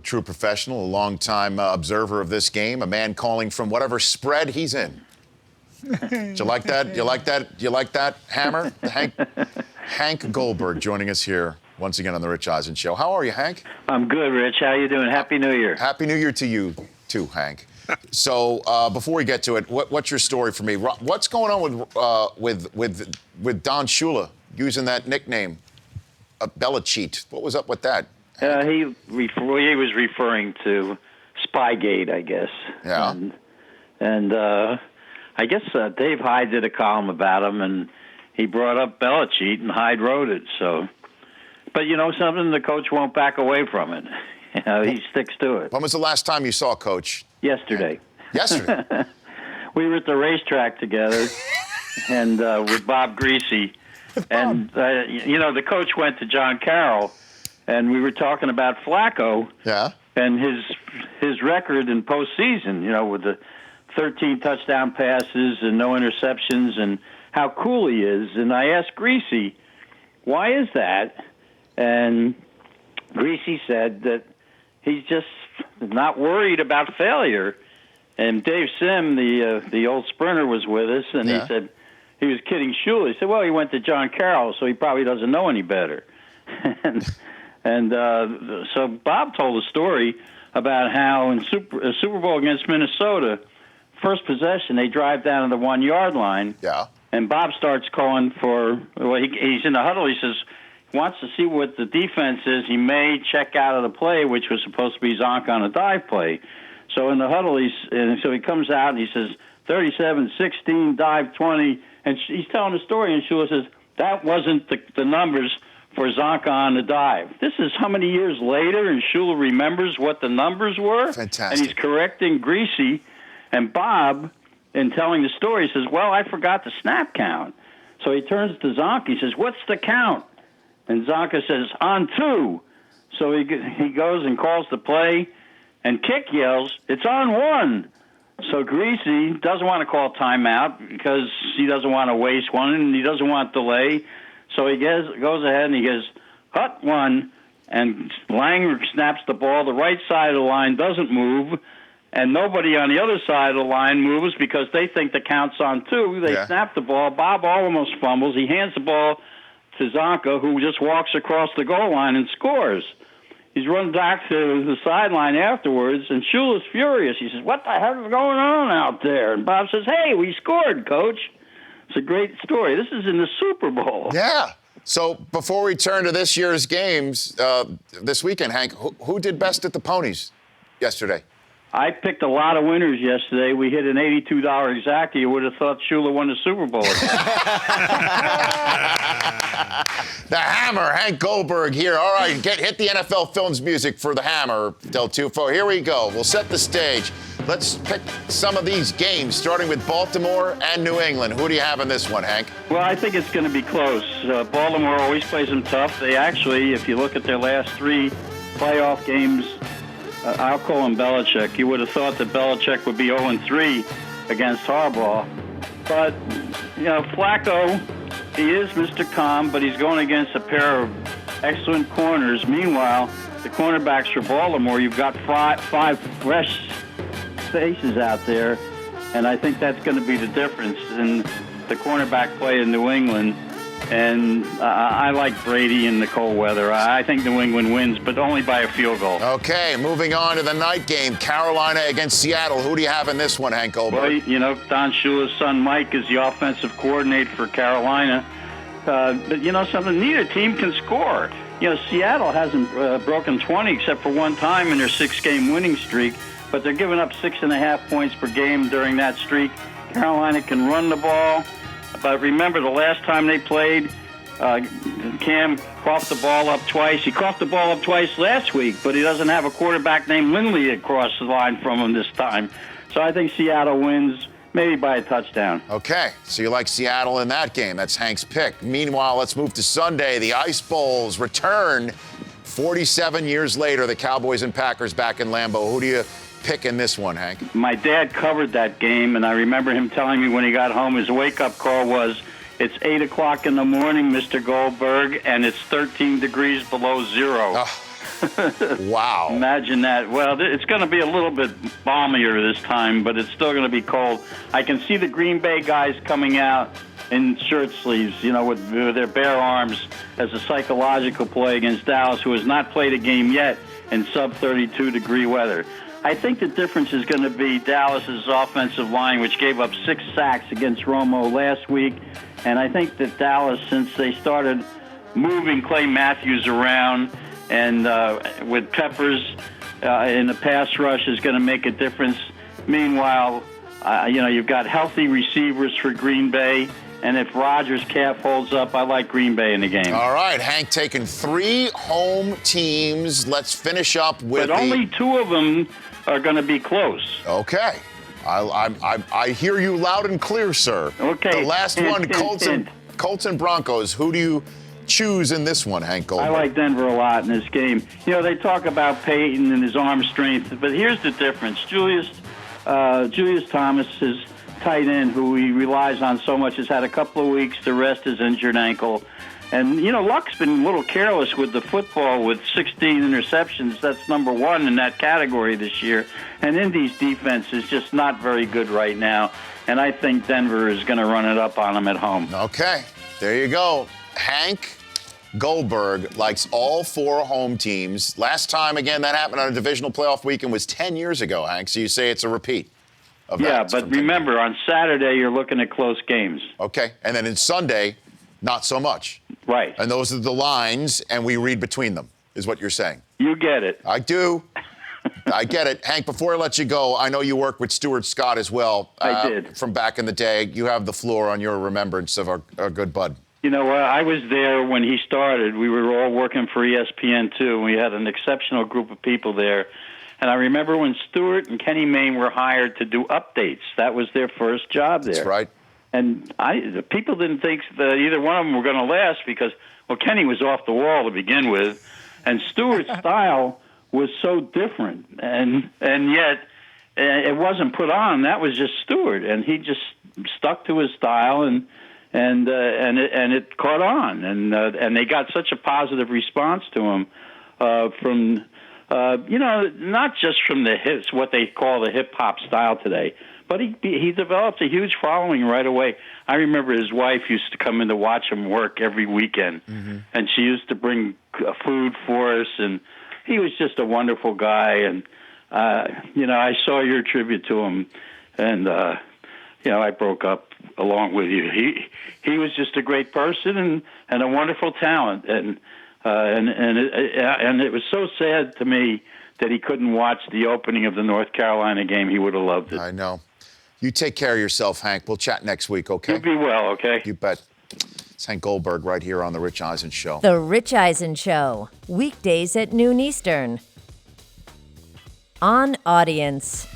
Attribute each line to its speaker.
Speaker 1: true professional, a longtime observer of this game, a man calling from whatever spread he's in. Did you like that? You like that, Hammer? Hank Goldberg joining us here once again on the Rich Eisen Show. How are you, Hank?
Speaker 2: I'm good, Rich. How you doing? Happy New Year.
Speaker 1: Happy New Year to you, too, Hank. So before we get to it, what's your story for me? What's going on with Don Shula using that nickname, Belichick? What was up with that?
Speaker 2: He was referring to Spygate, I guess.
Speaker 1: Yeah.
Speaker 2: And I guess Dave Hyde did a column about him, and he brought up Belichick, and Hyde wrote it. So, but you know something, the coach won't back away from it. He sticks to it.
Speaker 1: When was the last time you saw Coach?
Speaker 2: Yesterday.
Speaker 1: Yesterday?
Speaker 2: We were at the racetrack together, and with Bob Greasy. And, the coach went to John Carroll, and we were talking about Flacco.
Speaker 1: Yeah.
Speaker 2: And his record in postseason, with the 13 touchdown passes and no interceptions, and how cool he is. And I asked Greasy, why is that? And Greasy said that he's just not worried about failure. And Dave Sim, the old sprinter, was with us, and he said he was kidding Shula. He said, well, he went to John Carroll, so he probably doesn't know any better. So Bob told a story about how in Super Bowl against Minnesota, first possession, they drive down to the 1 yard line.
Speaker 1: Yeah.
Speaker 2: And Bob starts calling he's in the huddle. He says, wants to see what the defense is. He may check out of the play, which was supposed to be Zonk on a dive play. So in the huddle, he comes out and he says, 37-16, dive 20. And he's telling the story, and Shula says, that wasn't the numbers for Zonk on the dive. This is how many years later, and Shula remembers what the numbers were.
Speaker 1: Fantastic.
Speaker 2: And he's correcting Greasy. And Bob, in telling the story, says, well, I forgot the snap count. So he turns to Zonk. He says, what's the count? And Zonka says, on 2. So he goes and calls the play, and Kick yells, it's on 1. So Greasy doesn't want to call timeout because he doesn't want to waste one, and he doesn't want delay. So he goes ahead and he goes, hut 1, and Langer snaps the ball. The right side of the line doesn't move, and nobody on the other side of the line moves because they think the count's on 2. They snap the ball. Bob almost fumbles. He hands the ball to Zonka, who just walks across the goal line and scores. He's run back to the sideline afterwards, and Shula's furious. He says, what the heck is going on out there? And Bob says, hey, we scored, Coach. It's a great story. This is in the Super Bowl.
Speaker 1: Yeah. So before we turn to this year's games, this weekend, Hank, who did best at the Ponies yesterday?
Speaker 2: I picked a lot of winners yesterday. We hit an $82 exacta. You would have thought Shula won the Super Bowl.
Speaker 1: The Hammer, Hank Goldberg here. All right, hit the NFL Films music for the Hammer, Del Tufo. Here we go. We'll set the stage. Let's pick some of these games, starting with Baltimore and New England. Who do you have in this one, Hank?
Speaker 2: Well, I think it's going to be close. Baltimore always plays them tough. They actually, if you look at their last 3 playoff games, I'll call him Belichick. You would have thought that Belichick would be 0-3 against Harbaugh. But, Flacco, he is Mr. Calm, but he's going against a pair of excellent corners. Meanwhile, the cornerbacks for Baltimore, you've got 5 fresh faces out there, and I think that's going to be the difference in the cornerback play in New England. And I like Brady in the cold weather. I think New England wins, but only by a field goal.
Speaker 1: Okay, moving on to the night game, Carolina against Seattle. Who do you have in this one, Hank Goldberg?
Speaker 2: Well, Don Shula's son Mike is the offensive coordinator for Carolina. But something, neither team can score. Seattle hasn't broken 20 except for one time in their 6-game winning streak, but they're giving up 6.5 points per game during that streak. Carolina can run the ball. But remember, the last time they played, Cam coughed the ball up twice. He coughed the ball up twice last week, but he doesn't have a quarterback named Lindley across the line from him this time. So I think Seattle wins, maybe by a touchdown.
Speaker 1: Okay, so you like Seattle in that game. That's Hank's pick. Meanwhile, let's move to Sunday. The Ice Bowls return 47 years later. The Cowboys and Packers back in Lambeau. Who do you pick in this one, Hank?
Speaker 2: My dad covered that game, and I remember him telling me when he got home, his wake-up call was, it's 8 o'clock in the morning, Mr. Goldberg, and it's 13 degrees below zero.
Speaker 1: Oh. Wow.
Speaker 2: Imagine that. Well, it's going to be a little bit balmier this time, but it's still going to be cold. I can see the Green Bay guys coming out in shirt sleeves, with their bare arms as a psychological play against Dallas, who has not played a game yet in sub-32-degree weather. I think the difference is going to be Dallas's offensive line, which gave up 6 sacks against Romo last week. And I think that Dallas, since they started moving Clay Matthews around and with Peppers in the pass rush, is going to make a difference. Meanwhile, you've got healthy receivers for Green Bay. And if Rodgers' calf holds up, I like Green Bay in the game.
Speaker 1: All right, Hank taking 3 home teams. Let's finish up with
Speaker 2: But only 2 of them are going to be close.
Speaker 1: Okay. I hear you loud and clear, sir.
Speaker 2: Okay.
Speaker 1: The last one, Colts and Broncos. Who do you choose in this one, Hank Goldberg?
Speaker 2: I like Denver a lot in this game. They talk about Peyton and his arm strength, but here's the difference. Julius Thomas is tight end, who he relies on so much, has had a couple of weeks to rest his injured ankle. And, Luck's been a little careless with the football with 16 interceptions. That's number 1 in that category this year. And Indy's defense is just not very good right now. And I think Denver is going to run it up on them at home.
Speaker 1: Okay, there you go. Hank Goldberg likes all 4 home teams. Last time, again, that happened on a divisional playoff weekend was 10 years ago, Hank. So you say it's a repeat.
Speaker 2: Yeah, but remember, on Saturday, you're looking at close games.
Speaker 1: Okay, and then in Sunday, not so much.
Speaker 2: Right.
Speaker 1: And those are the lines, and we read between them, is what you're saying.
Speaker 2: You get it.
Speaker 1: I do. I get it. Hank, before I let you go, I know you work with Stuart Scott as well.
Speaker 2: I did.
Speaker 1: From back in the day. You have the floor on your remembrance of our good bud.
Speaker 2: I was there when he started. We were all working for ESPN, too. We had an exceptional group of people there. And I remember when Stuart and Kenny Mayne were hired to do updates. That was their first job there.
Speaker 1: That's right.
Speaker 2: And the people didn't think that either one of them were going to last because, Kenny was off the wall to begin with, and Stuart's style was so different, and yet it wasn't put on. That was just Stuart, and he just stuck to his style, and it caught on, and they got such a positive response to him from. Not just from the hits, what they call the hip-hop style today, but he developed a huge following right away. I remember his wife used to come in to watch him work every weekend, and she used to bring food for us, and he was just a wonderful guy, and, I saw your tribute to him, and, I broke up along with you. He was just a great person and a wonderful talent, and it was so sad to me that he couldn't watch the opening of the North Carolina game. He would have loved it.
Speaker 1: I know. You take care of yourself, Hank. We'll chat next week, okay?
Speaker 2: You be well, okay?
Speaker 1: You bet. It's Hank Goldberg right here on The Rich Eisen Show.
Speaker 3: The Rich Eisen Show, weekdays at noon Eastern. On Audience.